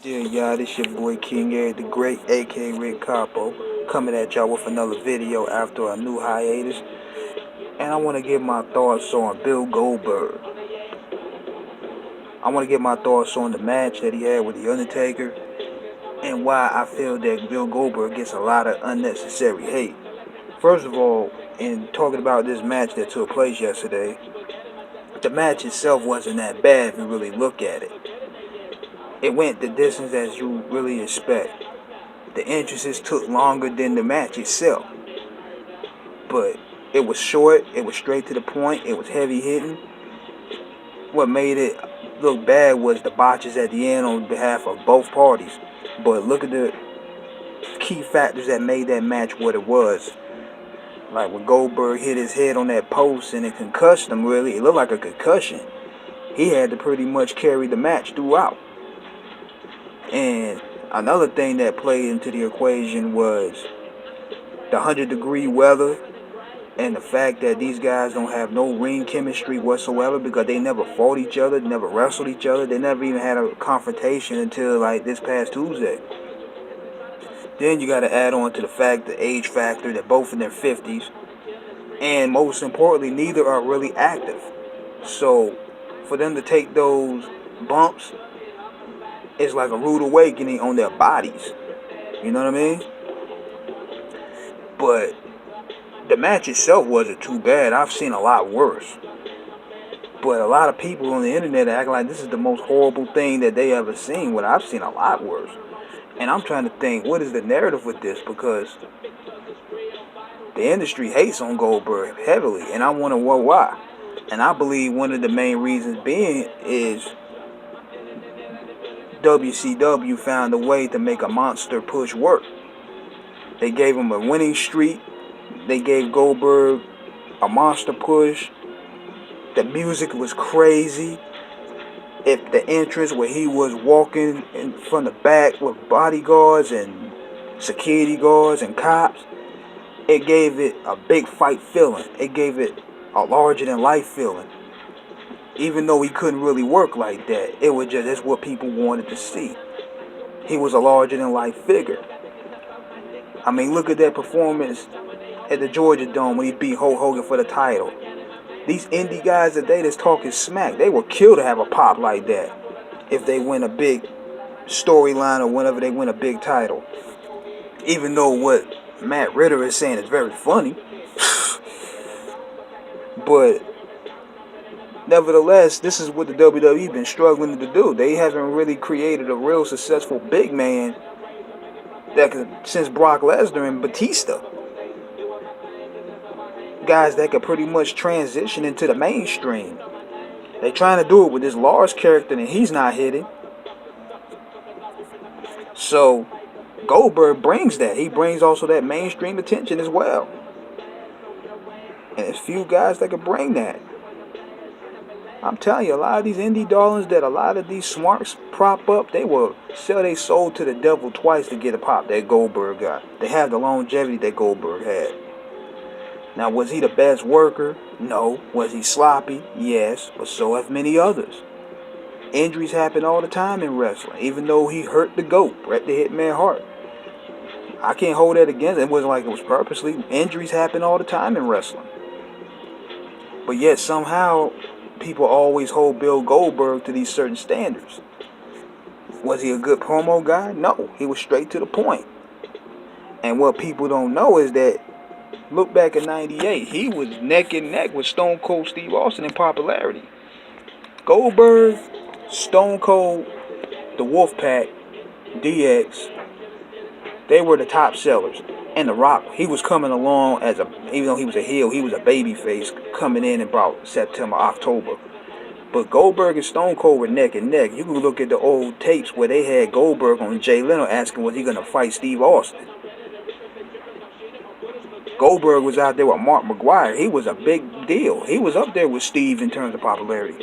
Yeah, y'all, this your boy King Eric the Great, aka Rick Capo, coming at y'all with another video after a new hiatus. And I want to give my thoughts on Bill Goldberg. I want to give my thoughts on the match that he had with The Undertaker and why I feel that Bill Goldberg gets a lot of unnecessary hate. First of all, in talking about this match that took place yesterday, the match itself wasn't that bad if you really look at it. It went the distance as you really expect. The entrances took longer than the match itself, but it was short, it was straight to the point, it was heavy hitting. What made it look bad was the botches at the end on behalf of both parties. But look at the key factors that made that match what it was. Like when Goldberg hit his head on that post and it concussed him, really, it looked like a concussion. He had to pretty much carry the match throughout. And another thing that played into the equation was the 100-degree weather and the fact that these guys don't have no ring chemistry whatsoever because they never fought each other, never wrestled each other, they never even had a confrontation until like this past Tuesday. Then you got to add on to the fact, the age factor, that both in their 50s, and most importantly, neither are really active. So for them to take those bumps, it's like a rude awakening on their bodies. You know what I mean? But the match itself wasn't too bad. I've seen a lot worse. But a lot of people on the internet act like this is the most horrible thing that they ever seen, when I've seen a lot worse. And I'm trying to think, what is the narrative with this? Because the industry hates on Goldberg heavily, and I wonder why. And I believe one of the main reasons being is WCW found a way to make a monster push work. They gave him a winning streak. They gave Goldberg a monster push. The music was crazy. If the entrance where he was walking in from the back with bodyguards and security guards and cops, it gave it a big fight feeling. It gave it a larger than life feeling. Even though he couldn't really work like that, it was just that's what people wanted to see. He was a larger than life figure. I mean, look at that performance at the Georgia Dome when he beat Hulk Hogan for the title. These indie guys today that's talking smack, they would kill to have a pop like that if they win a big storyline or whenever they win a big title. Even though what Matt Ritter is saying is very funny. But nevertheless, this is what the WWE been struggling to do. They haven't really created a real successful big man that could, since Brock Lesnar and Batista. Guys that could pretty much transition into the mainstream. They trying to do it with this Lars character and he's not hitting. So Goldberg brings that. He brings also that mainstream attention as well. And there's few guys that can bring that. I'm telling you, a lot of these indie darlings that a lot of these smarts prop up, they will sell their soul to the devil twice to get a pop that Goldberg got. They have the longevity that Goldberg had. Now, was he the best worker? No. Was he sloppy? Yes, but so have many others. Injuries happen all the time in wrestling, even though he hurt the GOAT, Bret the Hitman Hart. I can't hold that against him. It wasn't like it was purposely. Injuries happen all the time in wrestling. But yet somehow people always hold Bill Goldberg to these certain standards. Was he a good promo guy? No. He was straight to the point. And what people don't know is that, look back at 98, he was neck and neck with Stone Cold Steve Austin in popularity. Goldberg, Stone Cold, the Wolfpack, DX, they were the top sellers. And The Rock, he was coming along as even though he was a heel, he was a baby face coming in about September, October. But Goldberg and Stone Cold were neck and neck. You can look at the old tapes where they had Goldberg on Jay Leno asking was he going to fight Steve Austin. Goldberg was out there with Mark McGuire. He was a big deal. He was up there with Steve in terms of popularity.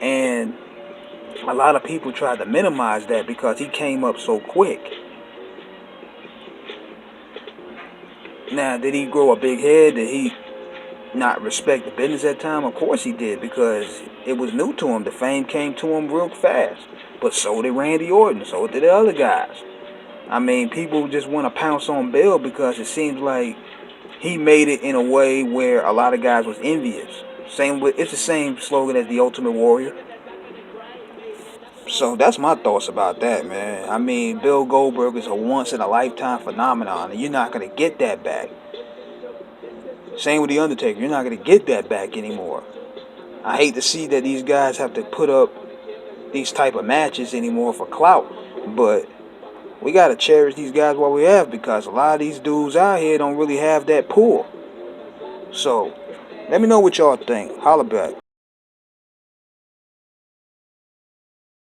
And a lot of people tried to minimize that because he came up so quick. Now, did he grow a big head? Did he not respect the business at the time? Of course he did, because it was new to him. The fame came to him real fast. But so did Randy Orton. So did the other guys. I mean, people just want to pounce on Bill because it seems like he made it in a way where a lot of guys was envious. It's the same slogan as the Ultimate Warrior. So that's my thoughts about that, man. I mean, Bill Goldberg is a once in a lifetime phenomenon, and you're not gonna get that back. Same with the Undertaker, you're not gonna get that back anymore. I hate to see that these guys have to put up these type of matches anymore for clout, but we gotta cherish these guys while we have, because a lot of these dudes out here don't really have that pull. So let me know what y'all think. Holla back.